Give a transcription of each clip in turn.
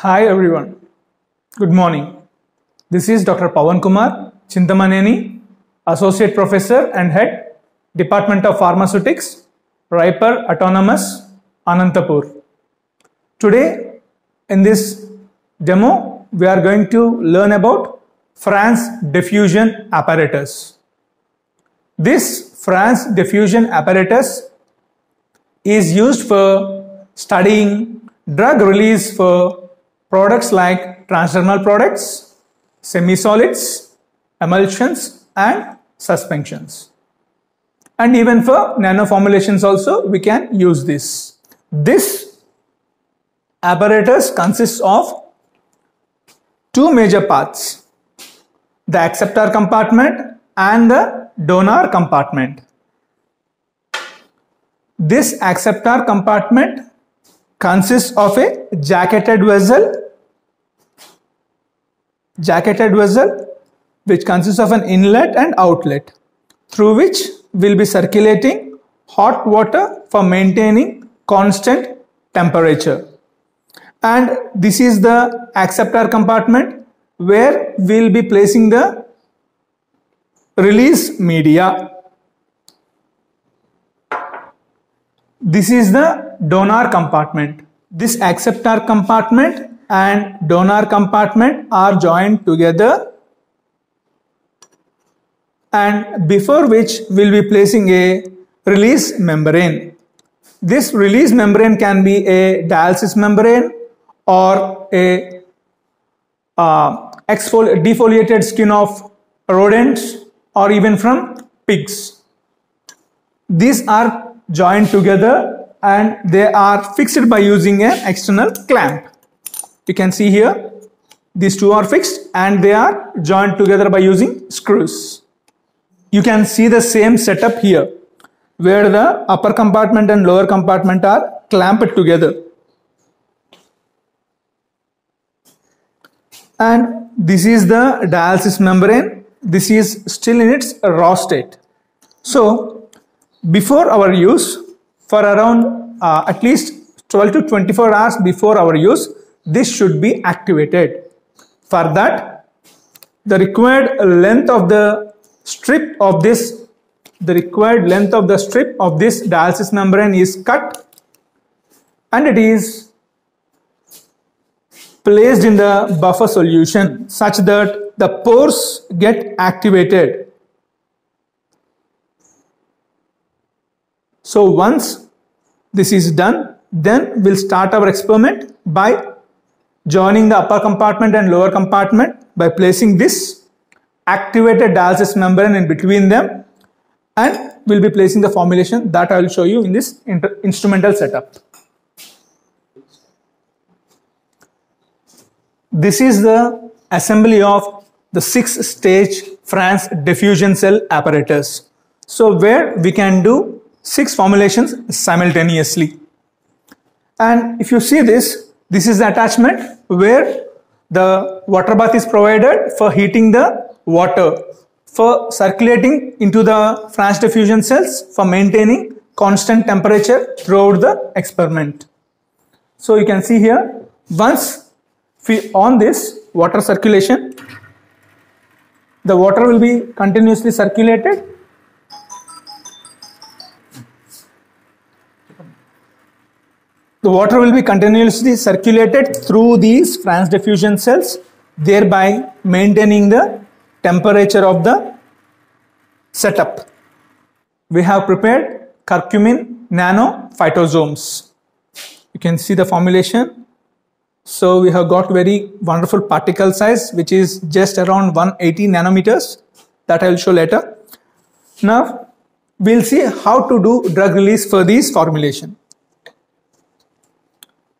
Hi everyone, good morning. This is Dr. Pawan Kumar Chintamaneni, Associate Professor and Head, Department of Pharmaceutics, Raipur Autonomous, Anantapur. Today in this demo, we are going to learn about France diffusion apparatus. This France diffusion apparatus is used for studying drug release for products like transdermal products, semi-solids, emulsions and suspensions. And even for nano formulations also we can use this. This apparatus consists of two major parts, the acceptor compartment and the donor compartment. This acceptor compartment consists of a jacketed vessel which consists of an inlet and outlet through which will be circulating hot water for maintaining constant temperature. And this is the acceptor compartment where we will be placing the release media. This is the donor compartment. This acceptor compartment and donor compartment are joined together, and before which we will be placing a release membrane. This release membrane can be a dialysis membrane or a defoliated skin of rodents or even from pigs. These are joined together and they are fixed by using an external clamp. You can see here these two are fixed and they are joined together by using screws. You can see the same setup here where the upper compartment and lower compartment are clamped together. And this is the dialysis membrane. This is still in its raw state. So before our use, for around at least 12 to 24 hours before our use, this should be activated. For that, the required length of the strip of this dialysis membrane is cut and it is placed in the buffer solution such that the pores get activated. So once this is done, then we'll start our experiment by joining the upper compartment and lower compartment by placing this activated dialysis membrane in between them, and we'll be placing the formulation that I will show you in this instrumental setup. This is the assembly of the 6-stage France diffusion cell apparatus. So where we can do 6 formulations simultaneously. And if you see this is the attachment where the water bath is provided for heating the water, for circulating into the France diffusion cells, for maintaining constant temperature throughout the experiment. So you can see here, once we on this water circulation, the water will be continuously circulated. The water will be continuously circulated through these France diffusion cells, thereby maintaining the temperature of the setup. We have prepared curcumin nano phytosomes. You can see the formulation. So we have got very wonderful particle size which is just around 180 nanometers, that I will show later. Now we will see how to do drug release for these formulation.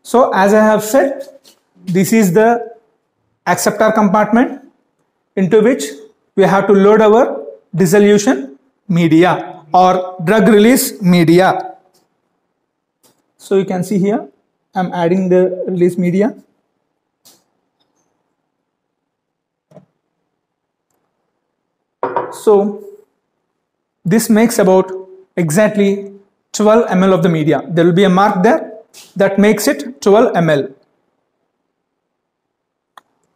So as I have said, this is the acceptor compartment into which we have to load our dissolution media or drug release media. So you can see here I am adding the release media. So this makes about exactly 12 ml of the media. There will be a mark there that makes it 12 ml.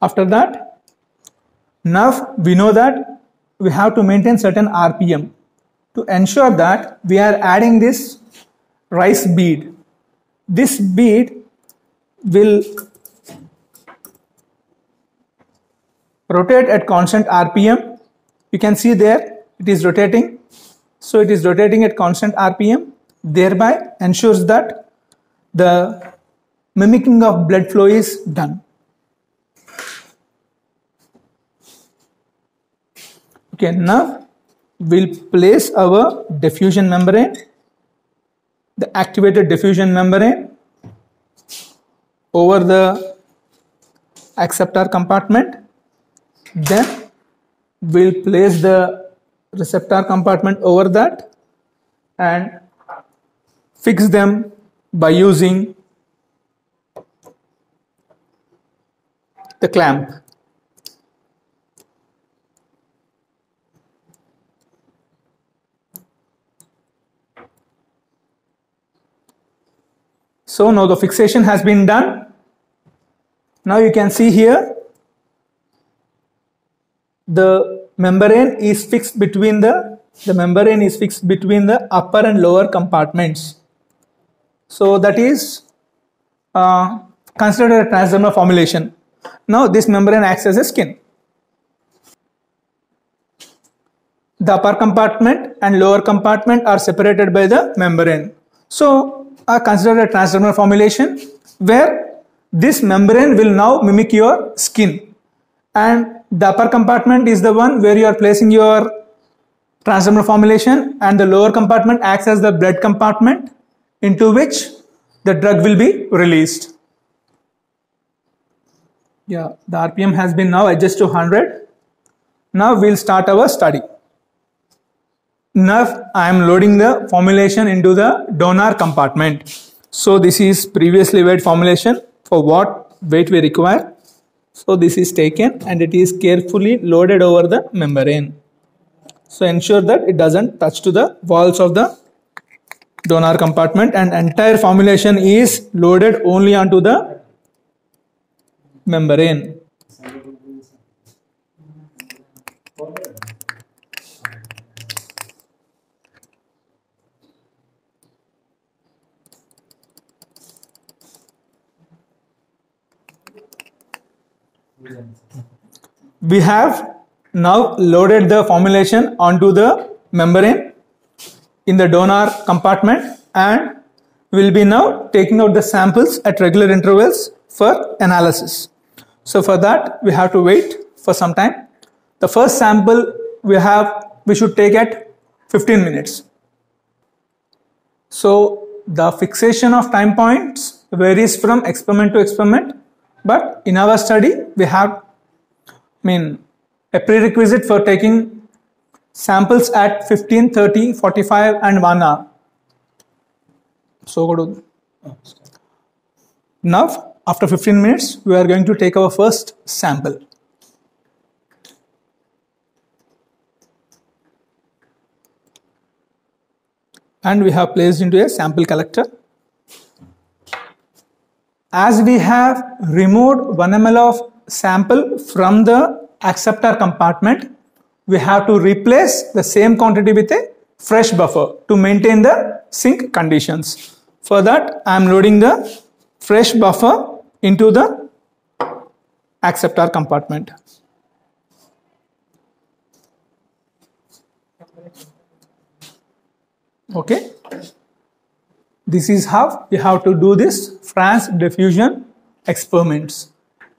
After that, now we know that we have to maintain certain RPM. To ensure that we are adding this rice bead. This bead will rotate at constant RPM. You can see there it is rotating. So it is rotating at constant RPM, thereby ensures that the mimicking of blood flow is done. Okay, now we'll place our diffusion membrane, the activated diffusion membrane, over the acceptor compartment. Then we'll place the receptor compartment over that and fix them by using the clamp. So now the fixation has been done. Now you can see here the membrane is fixed between the upper and lower compartments. So that is considered a transdermal formulation. Now this membrane acts as a skin. The upper compartment and lower compartment are separated by the membrane. So are considered a transdermal formulation where this membrane will now mimic your skin, and the upper compartment is the one where you are placing your transdermal formulation, and the lower compartment acts as the blood compartment into which the drug will be released. Yeah, the RPM has been now adjusted to 100. Now we'll start our study. Now I am loading the formulation into the donor compartment. So this is previously weighed formulation for what weight we require. So this is taken and it is carefully loaded over the membrane. So ensure that it doesn't touch to the walls of the donor compartment, and entire formulation is loaded only onto the membrane. We have now loaded the formulation onto the membrane in the donor compartment, and we will be now taking out the samples at regular intervals for analysis. So for that we have to wait for some time. The first sample we should take at 15 minutes. So the fixation of time points varies from experiment to experiment, but in our study we have a prerequisite for taking samples at 15, 30, 45 and 1 hour. So go to now after 15 minutes we are going to take our first sample. And we have placed into a sample collector. As we have removed 1 ml of sample from the acceptor compartment, we have to replace the same quantity with a fresh buffer to maintain the sink conditions. For that I am loading the fresh buffer into the acceptor compartment. Okay, this is how you have to do this France diffusion experiments.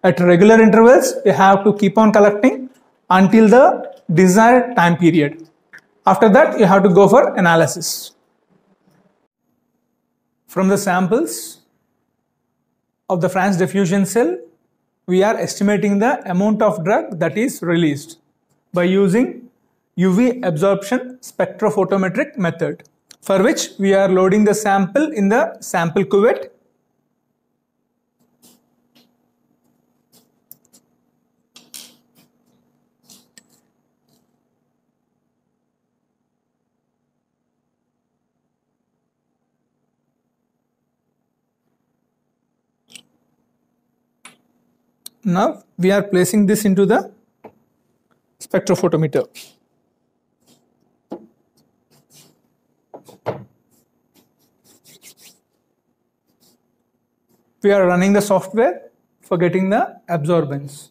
At regular intervals you have to keep on collecting until the desired time period. After that you have to go for analysis. From the samples of the France diffusion cell, we are estimating the amount of drug that is released by using UV absorption spectrophotometric method, for which we are loading the sample in the sample cuvette. Now we are placing this into the spectrophotometer. We are running the software for getting the absorbance.